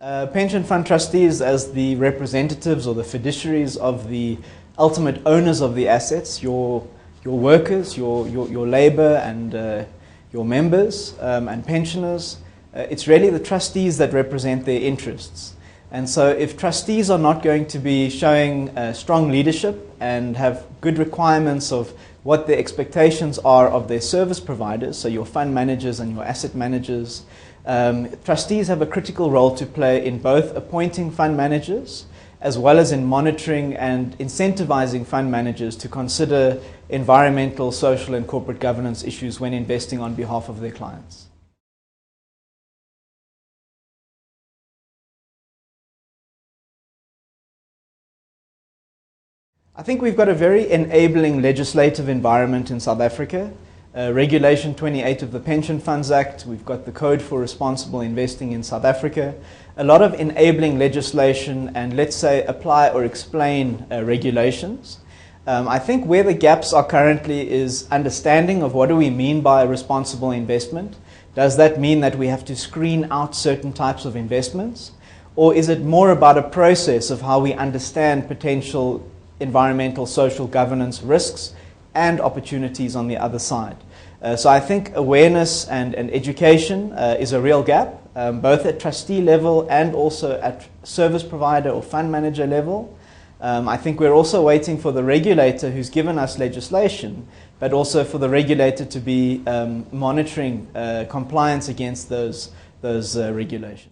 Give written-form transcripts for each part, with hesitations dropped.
Pension fund trustees, as the representatives or the fiduciaries of the ultimate owners of the assets, your workers, your labor and your members and pensioners, it's really the trustees that represent their interests. And so if trustees are not going to be showing strong leadership and have good requirements of what the expectations are of their service providers, so your fund managers and your asset managers, trustees have a critical role to play in both appointing fund managers as well as in monitoring and incentivizing fund managers to consider environmental, social and corporate governance issues when investing on behalf of their clients. I think we've got a very enabling legislative environment in South Africa. Regulation 28 of the Pension Funds Act, we've got the Code for Responsible Investing in South Africa, a lot of enabling legislation and, let's say, apply or explain regulations. I think where the gaps are currently is understanding of what do we mean by responsible investment. Does that mean that we have to screen out certain types of investments? Or is it more about a process of how we understand potential environmental, social governance risks and opportunities on the other side? So I think awareness and education is a real gap, both at trustee level and also at service provider or fund manager level. I think we're also waiting for the regulator who's given us legislation, but also for the regulator to be monitoring compliance against those regulations.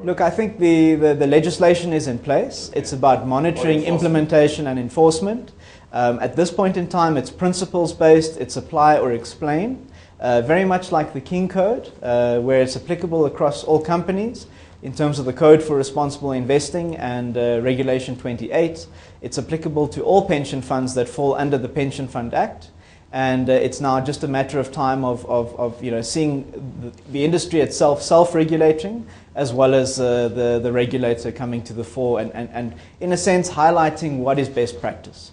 Look, I think the legislation is in place. It's about monitoring, implementation and enforcement. At this point in time, it's principles-based, it's apply or explain, very much like the King Code, where it's applicable across all companies. In terms of the Code for Responsible Investing and Regulation 28, it's applicable to all pension funds that fall under the Pension Fund Act. And it's now just a matter of time of seeing the industry itself self-regulating, as well as the regulator coming to the fore and in a sense highlighting what is best practice.